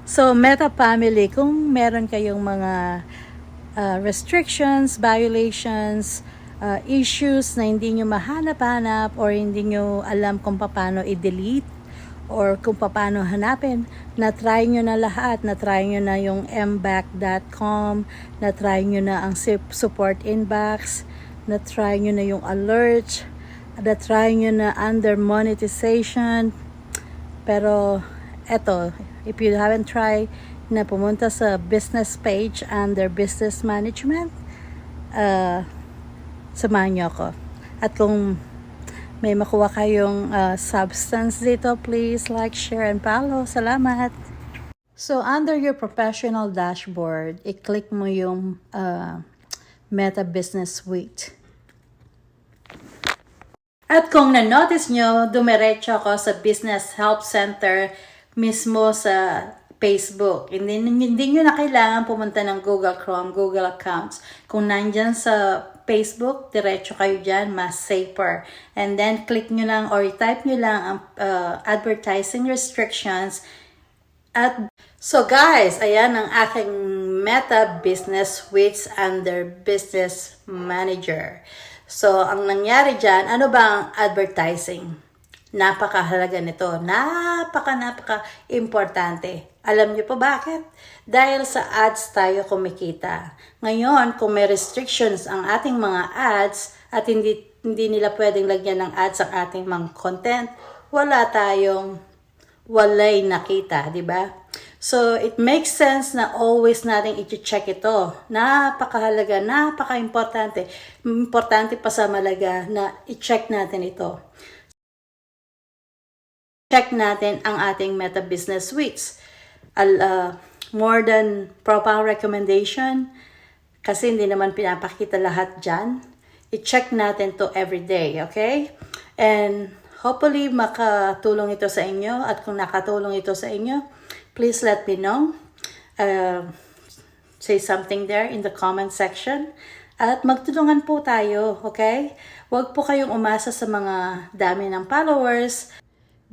So, Meta Family, kung meron kayong mga restrictions, violations, issues na hindi nyo mahanap-hanap or hindi nyo alam kung paano i-delete or kung paano hanapin, na-try nyo na lahat. Na-try nyo na yung mback.com, na-try nyo na ang support inbox, na-try nyo na yung alert, na-try nyo na under monetization. Pero eto, if you haven't tried na pumunta sa business page under business management, samahan nyo ako. At kung may makuha kayong substance dito, please like, share, and follow. Salamat! So, under your professional dashboard, i-click mo yung Meta Business Suite. At kung na-notice nyo, dumiretso ako sa Business Help Center mismo sa Facebook. Hindi nyo na kailangan pumunta ng Google Chrome, Google accounts. Kung nandyan sa Facebook, diretso kayo dyan, mas safer. And then, click nyo lang or type nyo lang ang advertising restrictions. At so guys, ayan ang aking Meta Business Suites under Business Manager. So, ang nangyari dyan, ano ba ang advertising? Napakahalaga nito. Napaka-importante. Alam niyo po bakit? Dahil sa ads tayo kumikita. Ngayon, kung may restrictions ang ating mga ads at hindi nila pwedeng lagyan ng ads ang ating mga content, walay nakita, di ba? So, it makes sense na always natin i-check ito. Napakahalaga, napaka-importante. Importante pa sa malaga na i-check natin ito. Check natin ang ating Meta Business Suites. More than profile recommendation, kasi hindi naman pinapakita lahat dyan. I-check natin to every day, okay? And hopefully makatulong ito sa inyo. At kung nakatulong ito sa inyo, please let me know. Say something there in the comment section. At magtulungan po tayo, okay? Huwag po kayong umasa sa mga dami ng followers.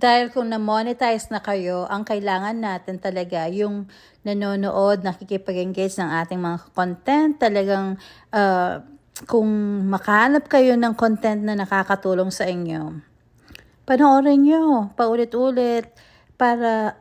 Dahil kung na-monetize na kayo, ang kailangan natin talaga yung nanonood, nakikipag-engage ng ating mga content. Talagang kung makahanap kayo ng content na nakakatulong sa inyo, panoorin nyo paulit-ulit para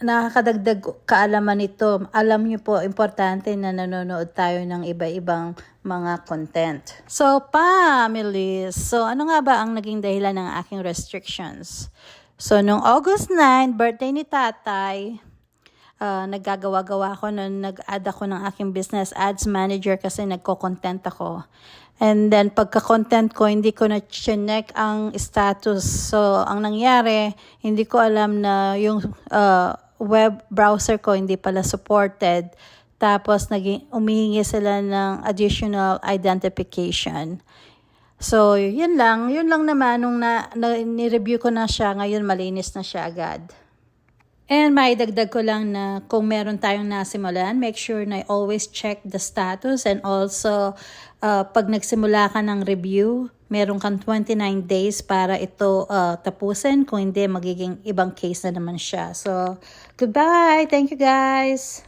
nakakadagdag kaalaman ito. Alam nyo po, importante na nanonood tayo ng iba-ibang mga content. So, families, so ano nga ba ang naging dahilan ng aking restrictions? So, noong August 9, birthday ni tatay, naggagawa-gawa ako, nag-add ako ng aking business ads manager kasi nagko-content ako. And then, pagka-content ko, hindi ko na-check ang status. So, ang nangyari, hindi ko alam na yung web browser ko hindi pala supported. Tapos, umihingi sila ng additional identification. So, yun lang naman, nung ni-review ko na siya, ngayon malinis na siya agad. And maidagdag ko lang na kung meron tayong nasimulan, make sure na always check the status. And also, pag nagsimula ka ng review, meron kang 29 days para ito tapusin. Kung hindi, magiging ibang case na naman siya. So, goodbye! Thank you guys!